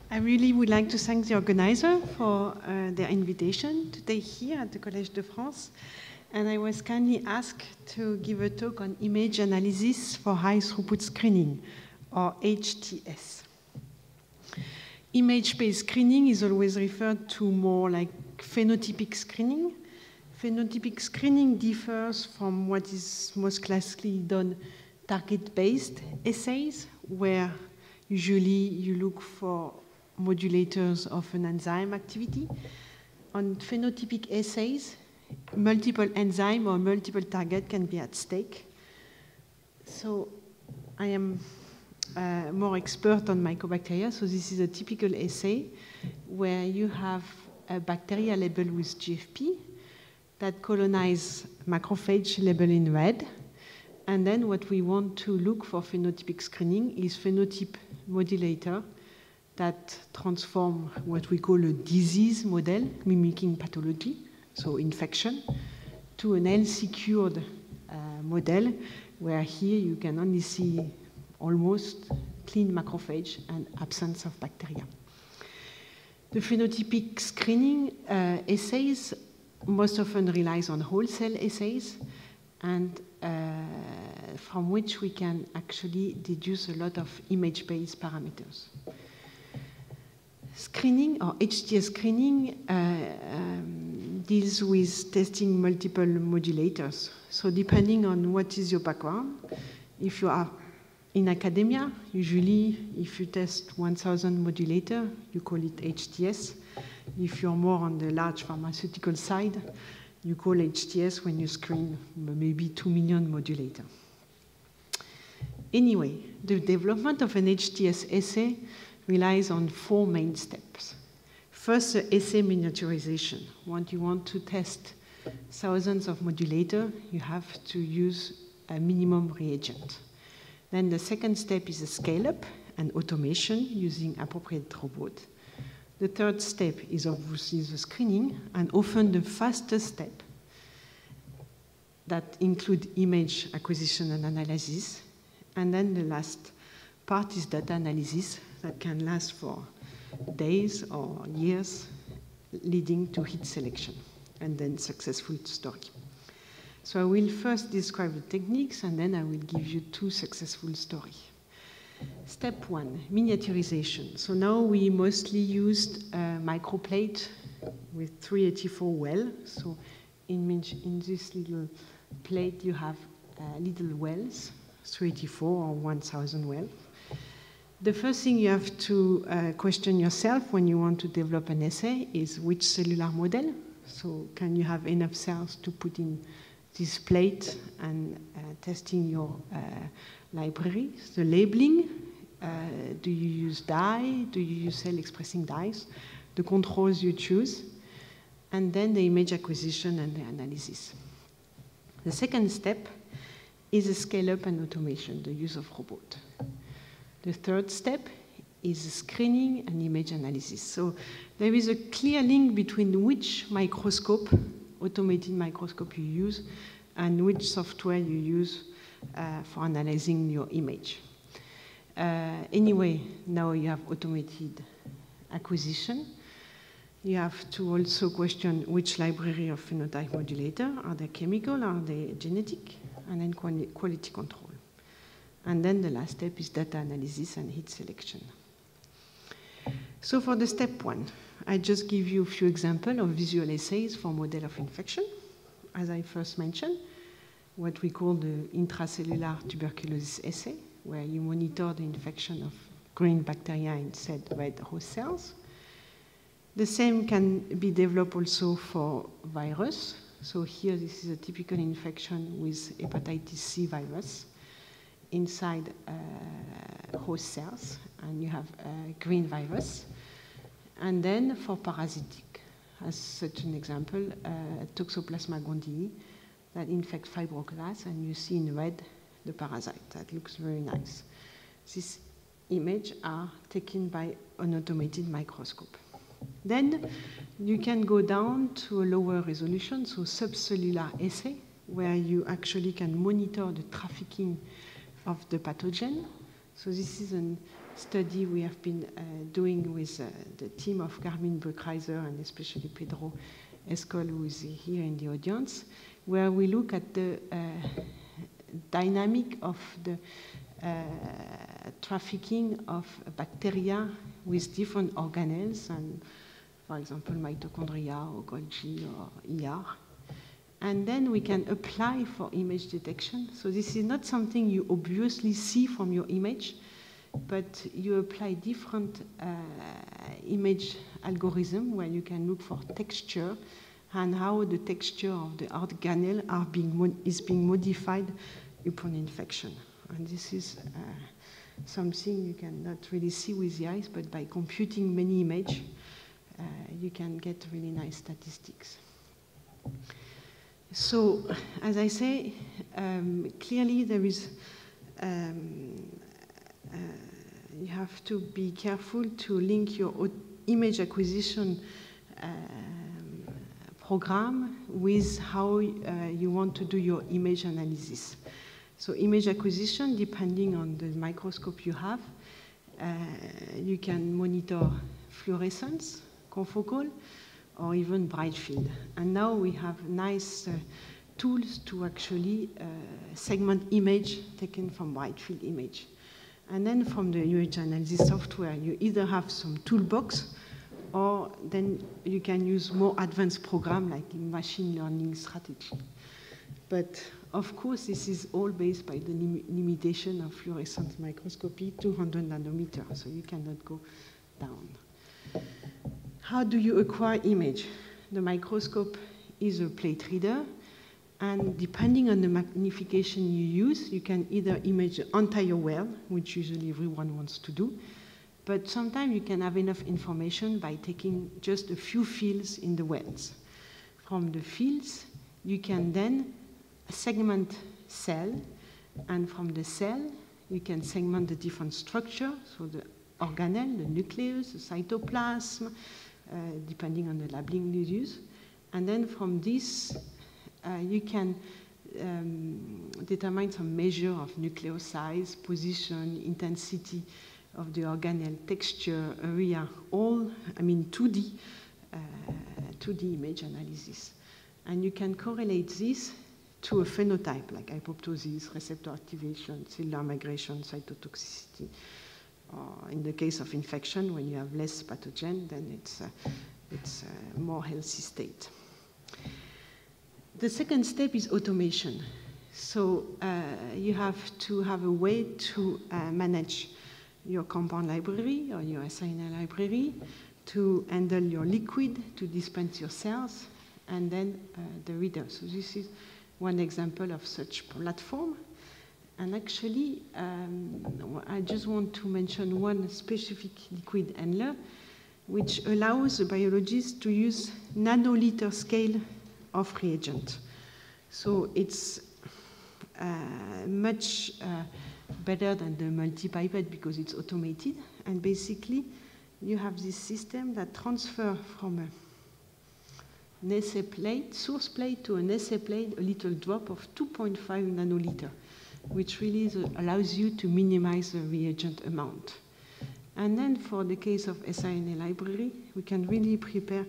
I really would like to thank the organizer for their invitation today here at the Collège de France. And I was kindly asked to give a talk on image analysis for high-throughput screening, or HTS. Image-based screening is always referred to more like phenotypic screening. Phenotypic screening differs from what is most classically done target-based assays, where usually you look for modulators of an enzyme activity. On phenotypic assays, multiple enzyme or multiple target can be at stake. So I am more expert on mycobacteria. So this is a typical assay where you have a bacteria labeled with GFP that colonize macrophage labeled in red. And then what we want to look for phenotypic screening is phenotype modulator that transform what we call a disease model, mimicking pathology, so infection, to an healthy-cured model, where here you can only see almost clean macrophage and absence of bacteria. The phenotypic screening assays most often relies on whole cell assays, and from which we can actually deduce a lot of image-based parameters. Screening, or HTS screening, deals with testing multiple modulators. So depending on what is your background, if you are in academia, usually if you test 1,000 modulator, you call it HTS. If you're more on the large pharmaceutical side, you call HTS when you screen maybe 2 million modulator. Anyway, the development of an HTS assay relies on 4 main steps. First, the assay miniaturization. When you want to test thousands of modulators, you have to use a minimum reagent. Then the second step is a scale-up and automation using appropriate robot. The third step is obviously the screening, and often the fastest step that include image acquisition and analysis. And then the last part is data analysis that can last for days or years, leading to hit selection and then successful story. So I will first describe the techniques, and then I will give you 2 successful stories. Step 1, miniaturization. So now we mostly used a microplate with 384 well. So in this little plate you have little wells, 384 or 1,000 wells. The first thing you have to question yourself when you want to develop an assay is which cellular model. So can you have enough cells to put in this plate and testing your library? The labeling, do you use dye? Do you use cell-expressing dyes? The controls you choose. And then the image acquisition and the analysis. The second step is a scale-up and automation, the use of robot. The third step is screening and image analysis. So there is a clear link between which microscope, automated microscope you use, and which software you use for analyzing your image. Anyway, now you have automated acquisition. You have to also question which library of phenotype modulator. Are they chemical? Are they genetic? And then quality control. And then the last step is data analysis and hit selection. So for the step 1, I just give you a few examples of visual assays for model of infection. As I first mentioned, what we call the intracellular tuberculosis assay, where you monitor the infection of green bacteria in said red host cells. The same can be developed also for virus. So here, this is a typical infection with hepatitis C virus inside host cells, and you have a green virus. And then for parasitic, as such an example, Toxoplasma gondii that infect fibroblasts, and you see in red the parasite. That looks very nice. These images are taken by an automated microscope. Then you can go down to a lower resolution, so subcellular assay, where you actually can monitor the trafficking of the pathogen. So this is a study we have been doing with the team of Carmine Böckreiser and especially Pedro Escol, who is here in the audience, where we look at the dynamic of the trafficking of bacteria with different organelles, and for example, mitochondria or Golgi or ER. And then we can apply for image detection. So this is not something you obviously see from your image, but you apply different image algorithm where you can look for texture and how the texture of the organelle is being modified upon infection. And this is something you cannot really see with the eyes, but by computing many images, you can get really nice statistics. So, as I say, clearly there is, you have to be careful to link your image acquisition program with how you want to do your image analysis. So image acquisition, depending on the microscope you have, you can monitor fluorescence, confocal, or even bright field. And now we have nice tools to actually segment image taken from bright field image. And then from the image analysis software, you either have some toolbox, or then you can use more advanced program like machine learning strategy. But of course, this is all based by the limitation of fluorescence microscopy, 200 nanometers, so you cannot go down. How do you acquire image? The microscope is a plate reader, and depending on the magnification you use, you can either image the entire well, which usually everyone wants to do, but sometimes you can have enough information by taking just a few fields in the wells. From the fields, you can then segment cell, and from the cell, you can segment the different structure, so the organelle, the nucleus, the cytoplasm, depending on the labeling you use. And then from this, you can determine some measure of nucleosize, position, intensity of the organelle, texture, area, all, 2D image analysis. And you can correlate this to a phenotype like apoptosis, receptor activation, cellular migration, cytotoxicity. Or in the case of infection, when you have less pathogen, then it's a more healthy state. The second step is automation. So you have to have a way to manage your compound library or your siRNA library, to handle your liquid, to dispense your cells, and then the reader. So this is one example of such platform. And actually, I just want to mention one specific liquid handler, which allows the biologist to use nanoliter scale of reagent. So it's much better than the multi-pipette because it's automated. And basically, you have this system that transfers from an assay plate, source plate, to an assay plate, a little drop of 2.5 nanoliter, which really allows you to minimize the reagent amount. And then for the case of siRNA library, we can really prepare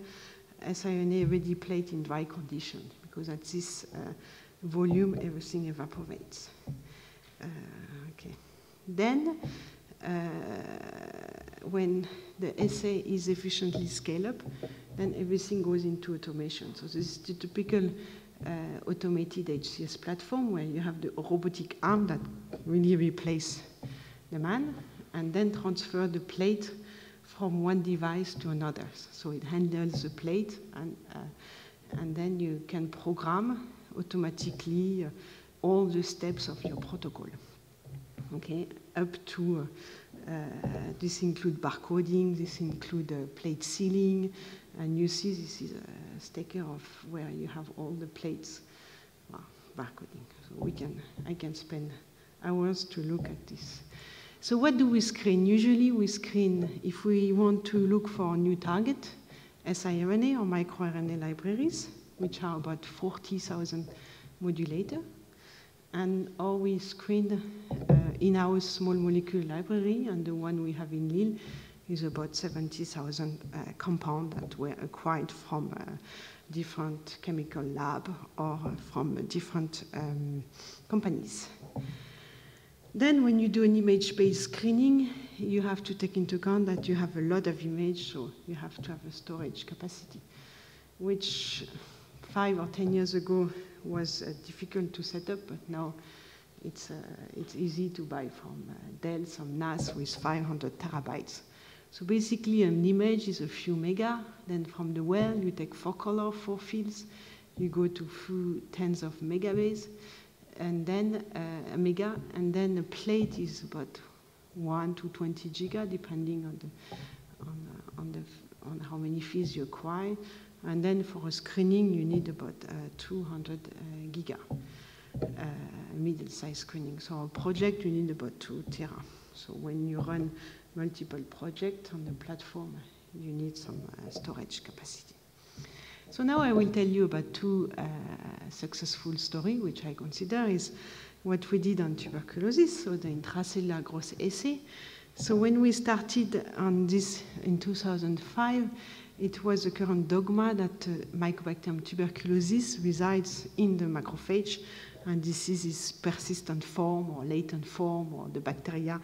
siRNA ready plate in dry condition, because at this volume, everything evaporates. Okay. Then, when the assay is efficiently scaled up, then everything goes into automation. So this is the typical automated HCS platform where you have the robotic arm that really replaces the man and then transfer the plate from one device to another. So it handles the plate and then you can program automatically all the steps of your protocol. Okay, up to this includes barcoding, this includes plate sealing, and you see this is a stacker of where you have all the plates, barcoding. So I can spend hours to look at this. So what do we screen? Usually we screen, if we want to look for a new target, siRNA or microRNA libraries, which are about 40,000 modulators. And or we screened in-house small molecule library, and the one we have in Lille is about 70,000 compounds that were acquired from different chemical lab or from different companies. Then when you do an image-based screening, you have to take into account that you have a lot of image, so you have to have a storage capacity, which 5 or 10 years ago was difficult to set up, but now it's easy to buy from Dell some NAS with 500 terabytes. So basically an image is a few mega, then from the well you take 4 colors, 4 fields, you go to few tens of megabase, and then a mega, and then a plate is about 1 to 20 giga, depending on how many fields you acquire. And then for a screening, you need about 200 giga, middle-size screening. So a project, you need about 2 tera. So when you run multiple projects on the platform, you need some storage capacity. So now I will tell you about 2 successful stories, which I consider is what we did on tuberculosis, so the intracellular growth assay. So when we started on this in 2005, it was a current dogma that Mycobacterium tuberculosis resides in the macrophage, and disease is persistent form or latent form, or the bacteria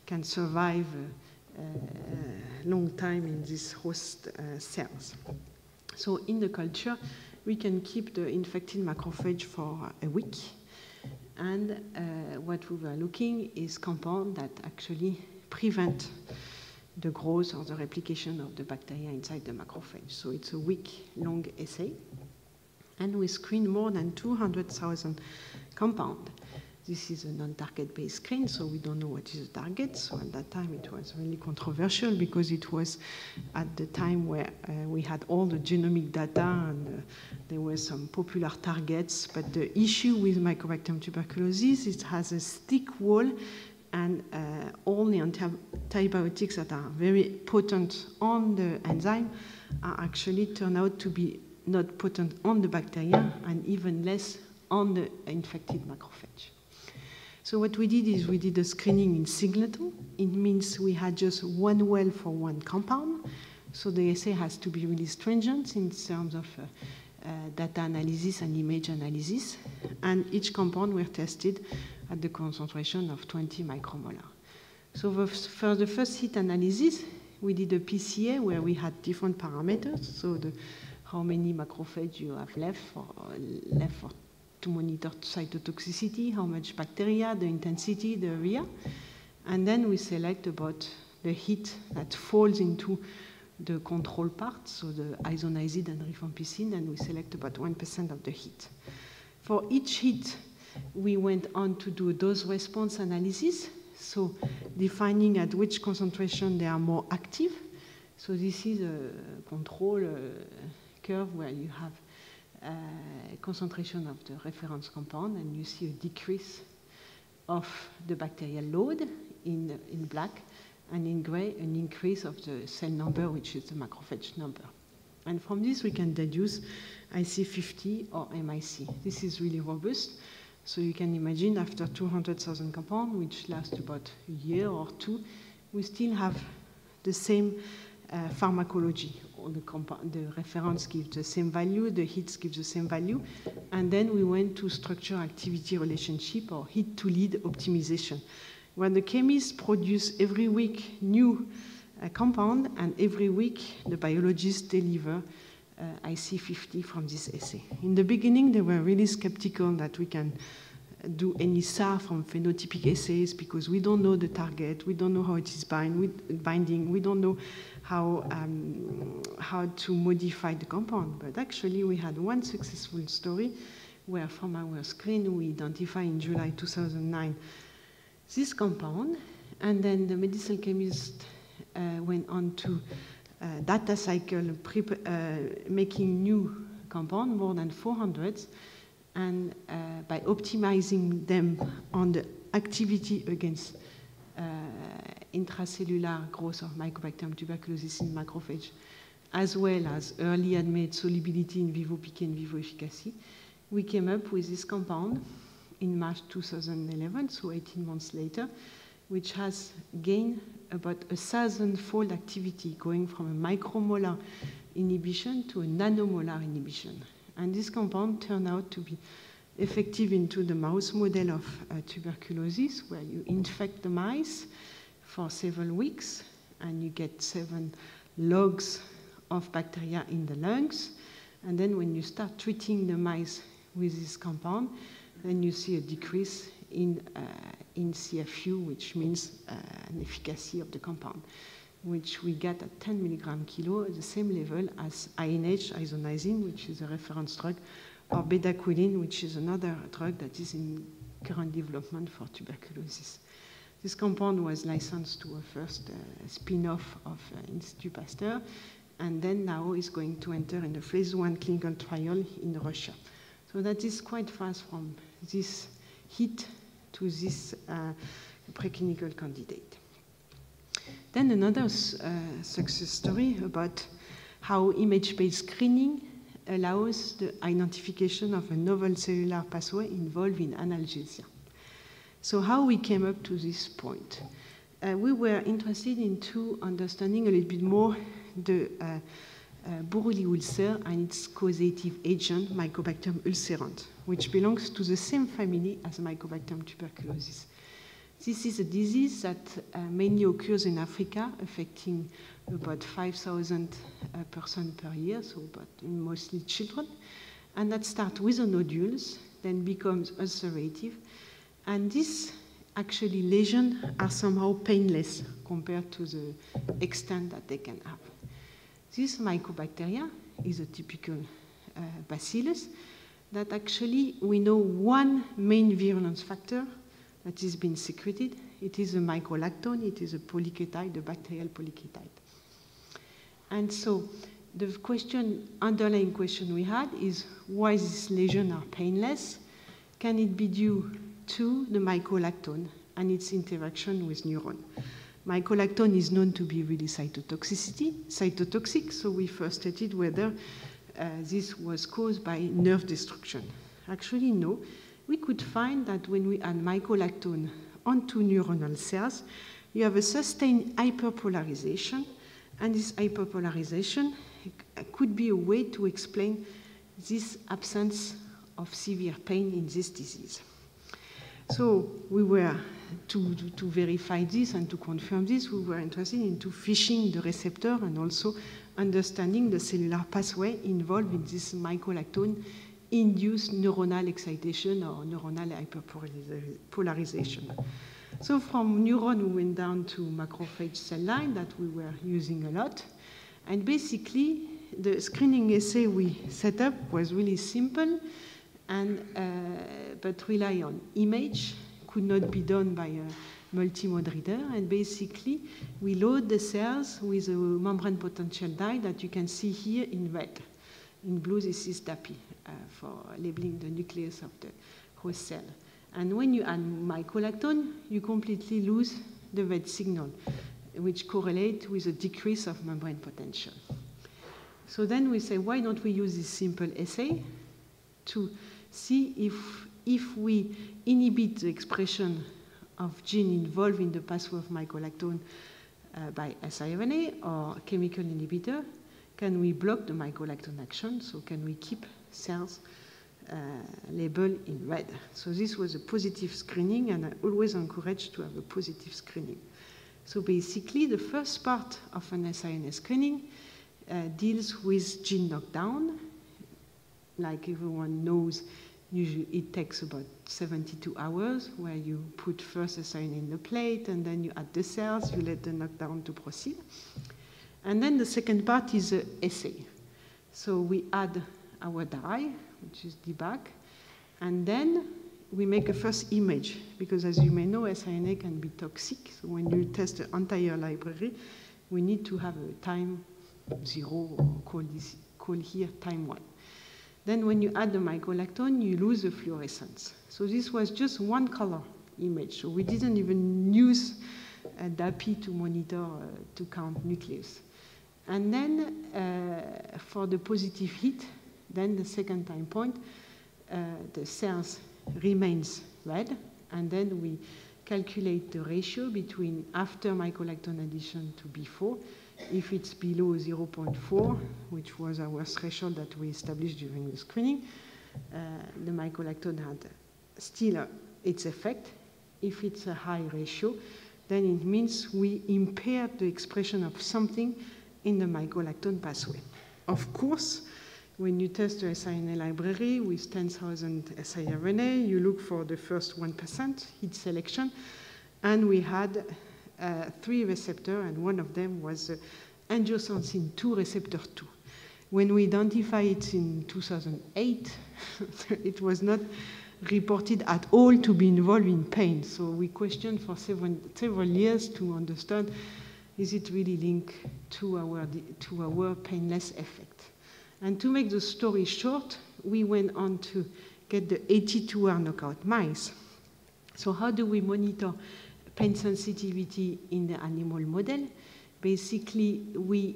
can survive a long time in these host cells. So in the culture, we can keep the infected macrophage for a week, and what we were looking is compounds that actually prevent the growth or the replication of the bacteria inside the macrophage. So it's a week-long assay, and we screen more than 200,000 compounds. This is a non-target-based screen, so we don't know what is the target. So at that time, it was really controversial because it was at the time where we had all the genomic data and there were some popular targets. But the issue with Mycobacterium tuberculosis, it has a thick wall, and all the antibiotics that are very potent on the enzyme are actually turn out to be not potent on the bacteria and even less on the infected macrophage. So what we did is we did a screening in singleton. It means we had just one well for one compound. So the assay has to be really stringent in terms of data analysis and image analysis. And each compound were tested at the concentration of 20 micromolar. So for the first hit analysis, we did a PCA where we had different parameters. So how many macrophages you have left to monitor cytotoxicity, how much bacteria, the intensity, the area. And then we select about the hit that falls into the control part, so the isoniazid and rifampicin, and we select about 1% of the hit. For each hit, we went on to do a dose response analysis, so defining at which concentration they are more active. So this is a control curve where you have concentration of the reference compound, and you see a decrease of the bacterial load in black, and in gray, an increase of the cell number, which is the macrophage number. And from this, we can deduce IC50 or MIC. This is really robust. So you can imagine after 200,000 compounds, which last about a year or 2, we still have the same pharmacology. The reference gives the same value, the hits give the same value, and then we went to structure-activity relationship or hit-to-lead optimization, where the chemists produce every week new compound, and every week the biologists deliver IC50 from this assay. In the beginning, they were really skeptical that we can do any SAR from phenotypic assays because we don't know the target, we don't know how it is binding, we don't know how to modify the compound. But actually, we had one successful story where from our screen, we identified in July 2009 this compound, and then the medicinal chemist went on to data cycle, making new compound, more than 400, and by optimizing them on the activity against intracellular growth of Mycobacterium tuberculosis in macrophage, as well as early admit solubility in vivo PK and vivo efficacy, we came up with this compound, in March 2011, so 18 months later, which has gained about 1,000-fold activity, going from a micromolar inhibition to a nanomolar inhibition. And this compound turned out to be effective into the mouse model of tuberculosis, where you infect the mice for several weeks, and you get 7 logs of bacteria in the lungs. And then when you start treating the mice with this compound, then you see a decrease in CFU, which means an efficacy of the compound, which we get at 10 milligram kilo at the same level as INH, isoniazid, which is a reference drug, or bedaquiline, which is another drug that is in current development for tuberculosis. This compound was licensed to a first spin-off of Institut Pasteur, and then now is going to enter in the phase 1 clinical trial in Russia. So that is quite fast from this hit to this preclinical candidate. Then another success story about how image-based screening allows the identification of a novel cellular pathway involved in analgesia. So how we came up to this point? We were interested into understanding a little bit more the Buruli ulcer and its causative agent, Mycobacterium ulcerans, which belongs to the same family as Mycobacterium tuberculosis. This is a disease that mainly occurs in Africa, affecting about 5,000 persons per year, so about mostly children, and that starts with the nodules, then becomes ulcerative, and these actually lesions are somehow painless compared to the extent that they can have. This mycobacteria is a typical bacillus that actually we know one main virulence factor that is being secreted. It is a mycolactone, it is a polyketide, the bacterial polyketide. And so the underlying question we had is why these lesions are painless? Can it be due to the mycolactone and its interaction with neuron? Mycolactone is known to be really cytotoxic, so we first studied whether this was caused by nerve destruction. Actually, no. We could find that when we add mycolactone onto neuronal cells, you have a sustained hyperpolarization, and this hyperpolarization could be a way to explain this absence of severe pain in this disease. So we were, to verify this and to confirm this, we were interested into fishing the receptor and also understanding the cellular pathway involved in this mycolactone-induced neuronal excitation or neuronal hyperpolarization. So from neuron, we went down to macrophage cell line that we were using a lot. And basically, the screening assay we set up was really simple, and but rely on image, could not be done by a multi-mode reader, and basically we load the cells with a membrane potential dye that you can see here in red. In blue, this is DAPI for labeling the nucleus of the host cell. And when you add mycolactone, you completely lose the red signal, which correlates with a decrease of membrane potential. So then we say, why don't we use this simple assay to see if we inhibit the expression of gene involved in the pathway of mycolactone by siRNA or chemical inhibitor, can we block the mycolactone action? So can we keep cells labeled in red? So this was a positive screening, and I always encourage to have a positive screening. So basically, the first part of an siRNA screening deals with gene knockdown. Like everyone knows, usually it takes about 72 hours, where you put first a siRNA in the plate, and then you add the cells, you let the knockdown to proceed. And then the second part is the assay. So we add our dye, which is debug, and then we make a first image, because as you may know, siRNA can be toxic. So when you test the entire library, we need to have a time 0, or call here time 1. Then when you add the mycolactone, you lose the fluorescence. So this was just one color image. So we didn't even use DAPI to monitor, to count nucleus. And then for the positive hit, then the second time point, the cells remains red, and then we calculate the ratio between after mycolactone addition to before. If it's below 0.4, which was our threshold that we established during the screening, the mycolactone had still its effect. If it's a high ratio, then it means we impaired the expression of something in the mycolactone pathway. Of course, when you test the siRNA library with 10,000 siRNA, you look for the first 1% hit selection, and we had 3 receptors, and one of them was angiotensin II receptor 2. When we identified it in 2008, it was not reported at all to be involved in pain. So we questioned for several years to understand, is it really linked to our painless effect? And to make the story short, we went on to get the 82-hour knockout mice. So how do we monitor pain sensitivity in the animal model? Basically, we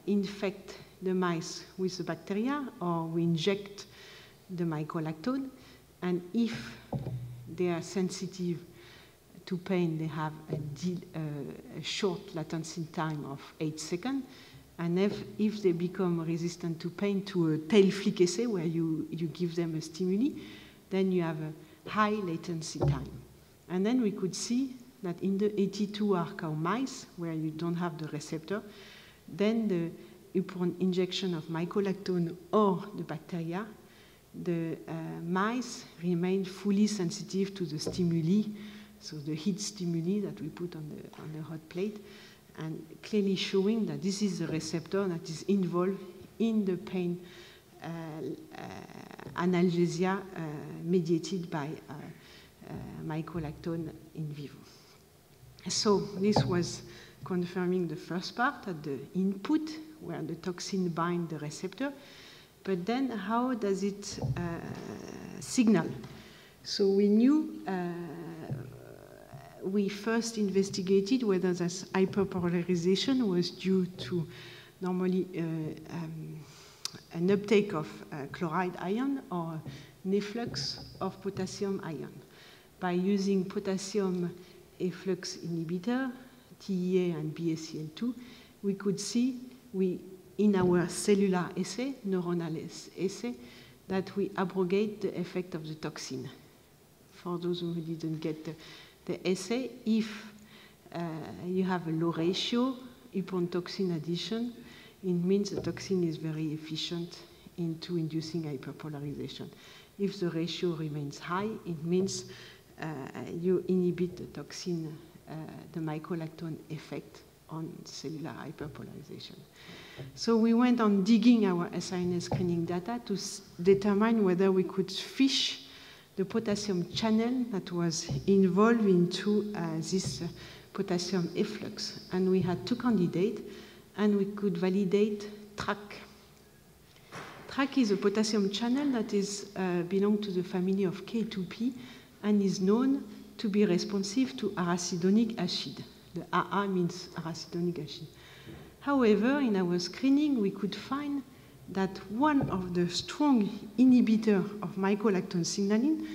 infect the mice with the bacteria, or we inject the mycolactone. And if they are sensitive to pain, they have a short latency time of 8 seconds. And if they become resistant to pain, to a tail flick assay where you give them a stimuli, then you have a high latency time. And then we could see that in the 82-hour cow mice, where you don't have the receptor, then upon injection of mycolactone or the bacteria, the mice remain fully sensitive to the stimuli, so the heat stimuli that we put on the hot plate, and clearly showing that this is a receptor that is involved in the pain analgesia mediated by mycolactone in vivo. So this was confirming the first part at the input, where the toxin binds the receptor. But then how does it signal? So we knew, we first investigated whether this hyperpolarization was due to normally an uptake of chloride ion or an efflux of potassium ion. By using potassium efflux inhibitor, TEA and BACL2, we could see in our cellular assay, neuronal assay, that we abrogate the effect of the toxin. For those who didn't get the assay, if you have a low ratio upon toxin addition, it means the toxin is very efficient into inducing hyperpolarization. If the ratio remains high, it means you inhibit the toxin, the mycolactone effect on cellular hyperpolarization. So we went on digging our siRNA screening data to determine whether we could fish the potassium channel that was involved into this potassium efflux. And we had 2 candidates, and we could validate TRAC. TRAC is a potassium channel that is belongs to the family of K2P and is known to be responsive to arachidonic acid. The AA means arachidonic acid. However, in our screening, we could find that one of the strong inhibitors of mycolactone signaling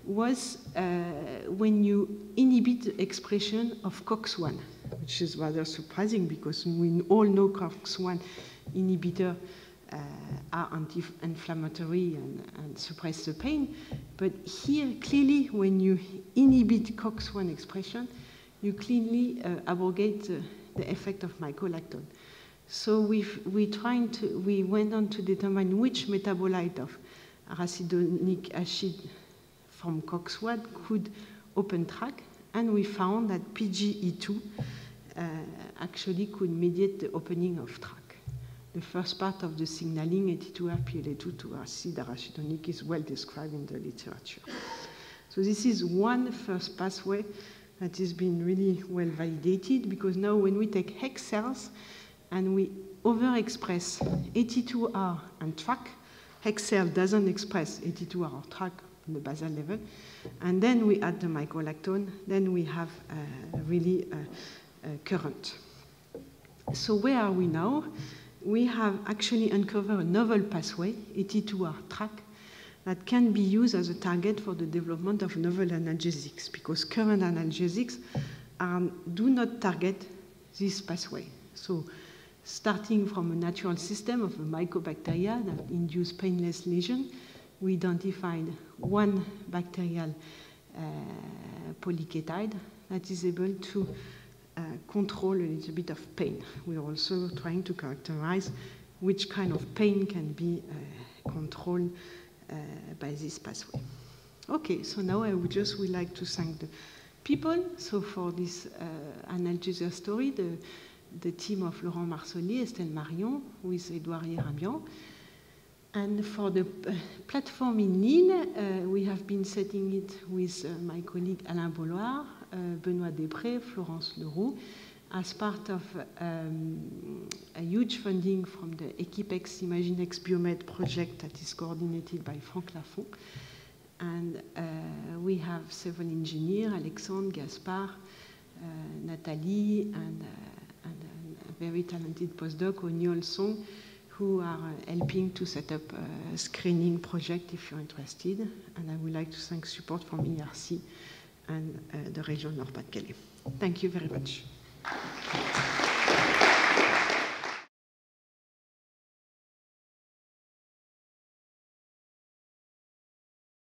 was when you inhibit the expression of COX-1, which is rather surprising because we all know COX-1 inhibitors are anti-inflammatory and suppress the pain. But here, clearly, when you inhibit COX-1 expression, you clearly abrogate the effect of mycolactone. So we went on to determine which metabolite of arachidonic acid from COX-1 could open TRAC, and we found that PGE2 actually could mediate the opening of TRAC. The first part of the signaling, 82RPLA2 to acid arachidonic, is well described in the literature. So this is one first pathway that has been really well validated, because now when we take hex cells and we overexpress 82R and TRAC, hex cell doesn't express 82R or TRAC on the basal level, and then we add the mycolactone, then we have really a current. So where are we now? We have actually uncovered a novel pathway, 82R TRAC, that can be used as a target for the development of novel analgesics, because current analgesics do not target this pathway. So starting from a natural system of a mycobacteria that induce painless lesion, we identified one bacterial polyketide that is able to control a little bit of pain. We're also trying to characterize which kind of pain can be controlled by this pathway. Okay, so now I would like to thank the people. So for this analgesia story, the team of Laurent Marsollier, Estelle Marion, with Edouard Yerabian. And for the platform in Lille, we have been setting it with my colleague Alain Bolloir, Benoît Després, Florence Leroux, as part of a huge funding from the Equipex Imaginex Biomed project that is coordinated by Franck Lafont. And we have several engineers, Alexandre, Gaspard, Nathalie, and a very talented postdoc, Oniol Song, who are helping to set up a screening project if you're interested. And I would like to thank support from ERC and the region Nord-Pas-de-Calais. Thank you very much.